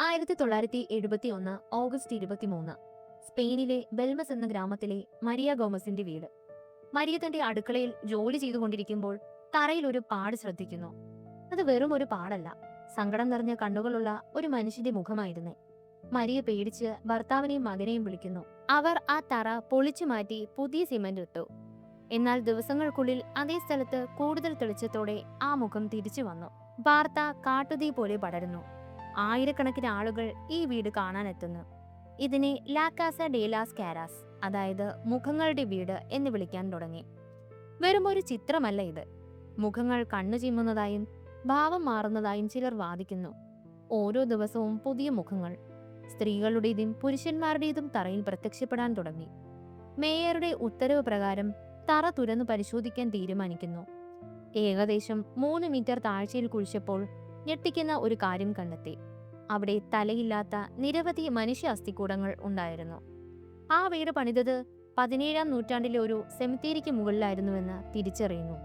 1971 August 23 സ്പെയിനിലെ ബെൽമസ് എന്ന ഗ്രാമത്തിലെ മരിയ ഗോമസിന്റെ വീട്. മരിയ തന്റെ അടുക്കളയിൽ ജോലി ചെയ്തുകൊണ്ടിരിക്കുമ്പോൾ തറയിൽ ഒരു പാട് ശ്രദ്ധിക്കുന്നു. അത് വെറും ഒരു പാടല്ല, സങ്കടം നിറഞ്ഞ കണ്ണുകളുള്ള ഒരു മനുഷ്യന്റെ മുഖമായിരുന്നു. മരിയ പേടിച്ച് ഭർത്താവിനെയും മകനെയും വിളിക്കുന്നു. അവർ ആ തറ പൊളിച്ചു മാറ്റി പുതിയ സിമന്റ് ഇട്ടു. എന്നാൽ ദിവസങ്ങൾക്കുള്ളിൽ അതേ സ്ഥലത്ത് കൂടുതൽ തെളിച്ചത്തോടെ ആ മുഖം തിരിച്ചു വന്നു. വാർത്ത കാട്ടുതീ പോലെ പടരുന്നു. ആയിരക്കണക്കിന് ആളുകൾ ഈ വീട് കാണാനെത്തുന്നു. ഇതിനെ ലാ കാസ ഡേ ലാസ് കാരാസ്, അതായത് മുഖങ്ങളുടെ വീട് എന്ന് വിളിക്കാൻ തുടങ്ങി. വെറും ഒരു ചിത്രമല്ല ഇത്. മുഖങ്ങൾ കണ്ണു ചിമ്മുന്നതായും ഭാവം മാറുന്നതായും ചിലർ വാദിക്കുന്നു. ഓരോ ദിവസവും പുതിയ മുഖങ്ങൾ, സ്ത്രീകളുടേതും പുരുഷന്മാരുടേതും തറയിൽ പ്രത്യക്ഷപ്പെടാൻ തുടങ്ങി. മേയറുടെ ഉത്തരവ് പ്രകാരം തറ തുറന്നു പരിശോധിക്കാൻ തീരുമാനിക്കുന്നു. ഏകദേശം 3 മീറ്റർ താഴ്ചയിൽ കുഴിച്ചപ്പോൾ ഞെട്ടിക്കുന്ന ഒരു കാര്യം കണ്ടെത്തി. അവിടെ തലയില്ലാത്ത നിരവധി മനുഷ്യ അസ്ഥികൂടങ്ങൾ ഉണ്ടായിരുന്നു. ആ വീട് പണിതത് 17-ാം നൂറ്റാണ്ടിലെ ഒരു സെമിത്തേരിക്ക് മുകളിലായിരുന്നുവെന്ന് തിരിച്ചറിയുന്നു.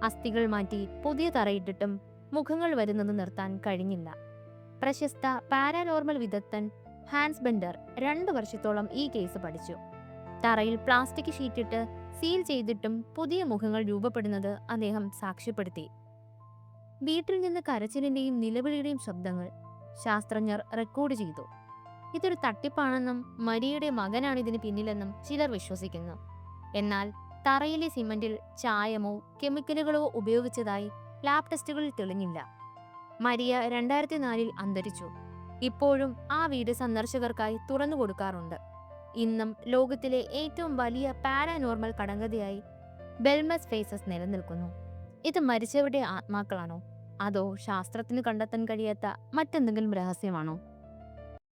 അസ്ഥികൾ മാറ്റി പുതിയ തറയിട്ടിട്ടും മുഖങ്ങൾ വരുന്നത് നിർത്താൻ കഴിഞ്ഞില്ല. പ്രശസ്ത പാരാനോർമൽ വിദഗ്ധൻ ഹാൻസ് ബെൻഡർ 2 വർഷത്തോളം ഈ കേസ് പഠിച്ചു. തറയിൽ പ്ലാസ്റ്റിക് ഷീറ്റിട്ട് സീൽ ചെയ്തിട്ടും പുതിയ മുഖങ്ങൾ രൂപപ്പെടുന്നത് അദ്ദേഹം സാക്ഷ്യപ്പെടുത്തി. വീട്ടിൽ നിന്ന് കരച്ചിലിന്റെയും നിലവിളിയുടെയും ശബ്ദങ്ങൾ ശാസ്ത്രജ്ഞർ റെക്കോർഡ് ചെയ്തു. ഇതൊരു തട്ടിപ്പാണെന്നും മരിയയുടെ മകനാണ് ഇതിന് പിന്നിലെന്നും ചിലർ വിശ്വസിക്കുന്നു. എന്നാൽ തറയിലെ സിമന്റിൽ ചായമോ കെമിക്കലുകളോ ഉപയോഗിച്ചതായി ലാബ് ടെസ്റ്റുകളിൽ തെളിഞ്ഞില്ല. മരിയ 2004 അന്തരിച്ചു. ഇപ്പോഴും ആ വീട് സന്ദർശകർക്കായി തുറന്നു കൊടുക്കാറുണ്ട്. ഇന്നും ലോകത്തിലെ ഏറ്റവും വലിയ പാരാനോർമൽ കടങ്കഥയായി ബെൽമസ് ഫേസസ് നിലനിൽക്കുന്നു. ഇത് മരിച്ചവരുടെ ആത്മാക്കളാണോ, അതോ ശാസ്ത്രത്തിന് കണ്ടെത്താൻ കഴിയാത്ത മറ്റെന്തെങ്കിലും രഹസ്യമാണോ?